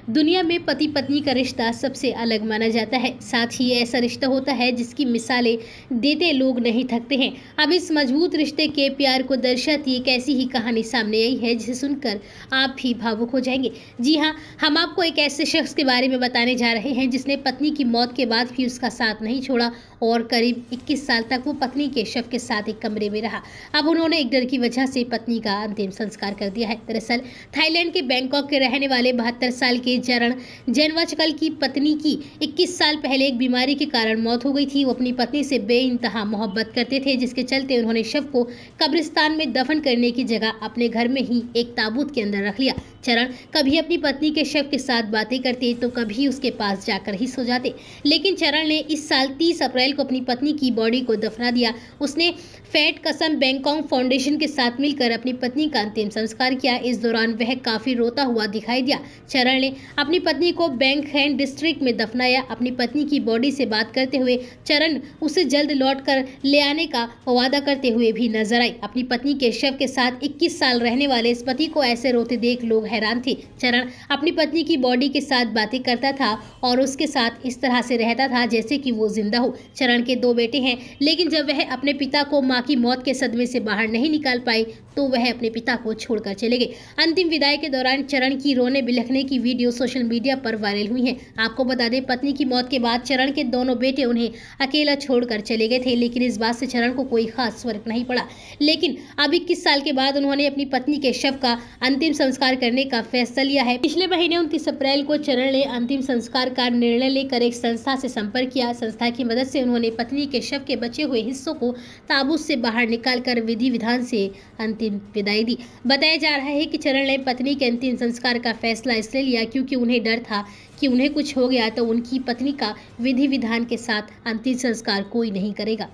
दुनिया में पति पत्नी का रिश्ता सबसे अलग माना जाता है। साथ ही ऐसा रिश्ता होता है जिसकी मिसालें देते लोग नहीं थकते हैं। अब इस मजबूत रिश्ते के प्यार को दर्शाती एक ऐसी ही कहानी सामने आई है जिसे सुनकर आप भी भावुक हो जाएंगे। जी हाँ, हम आपको एक ऐसे शख्स के बारे में बताने जा रहे हैं जिसने पत्नी की मौत के बाद भी उसका साथ नहीं छोड़ा और करीब 21 साल तक वो पत्नी के शव के साथ एक कमरे में रहा। अब उन्होंने एक डर की वजह से पत्नी का अंतिम संस्कार कर दिया है। दरअसल थाईलैंड के बैंकॉक के रहने वाले 72 साल के चरण जैनवाचकल की पत्नी की 21 साल पहले एक बीमारी के कारण मौत हो गई थी। वो अपनी पत्नी से बेइंतहा मोहब्बत करते थे, जिसके चलते उन्होंने शव को कब्रिस्तान में दफन करने की जगह अपने घर में ही एक ताबूत के अंदर रख लिया। चरण कभी अपनी पत्नी के शव के साथ बातें करते तो कभी उसके पास जाकर ही सो जाते। लेकिन चरण ने इस साल 30 अप्रैल को अपनी पत्नी की बॉडी को दफना दिया। उसने फेट कसम बैंकॉक फाउंडेशन के साथ मिलकर अपनी पत्नी का अंतिम संस्कार किया। इस दौरान वह काफी रोता हुआ दिखाई दिया। चरण ने अपनी पत्नी को बैंकहैंड डिस्ट्रिक्ट में दफनाया। अपनी पत्नी की बॉडी से बात करते हुए चरण उसे जल्द लौट कर ले आने का वादा करते हुए भी नजर आई। अपनी पत्नी के शव के साथ 21 साल रहने वाले इस पति को ऐसे रोते देख लोग हैरान थे। चरण अपनी पत्नी की बॉडी के साथ बातें करता था और उसके साथ इस तरह से रहता था जैसे कि वो जिंदा हो। चरण के 2 बेटे हैं, लेकिन जब वह अपने पिता को मां की मौत के सदमे से बाहर नहीं निकाल पाए तो वह अपने पिता को छोड़कर चले गए। अंतिम विदाई के दौरान चरण की रोने बिलखने की वीडियो सोशल मीडिया पर वायरल हुई है। आपको बता दें, पत्नी की मौत के बाद चरण के दोनों बेटे उन्हें अकेला छोड़कर चले गए थे, लेकिन इस बात से चरण को कोई खास फर्क नहीं पड़ा। लेकिन अब 21 साल के बाद उन्होंने अपनी पत्नी के शव का अंतिम संस्कार करने का फैसला लिया है। पिछले महीने 29 अप्रैल को चरण ने अंतिम संस्कार का निर्णय लेकर एक संस्था से संपर्क किया। संस्था की मदद से उन्होंने पत्नी के शव के बचे हुए हिस्सों को ताबूत से बाहर निकालकर विधि विधान से अंतिम विदाई दी। बताया जा रहा है कि चरण ने पत्नी के अंतिम संस्कार का फैसला इसलिए लिया क्योंकि उन्हें डर था कि उन्हें कुछ हो गया तो उनकी पत्नी का विधि विधान के साथ अंतिम संस्कार कोई नहीं करेगा।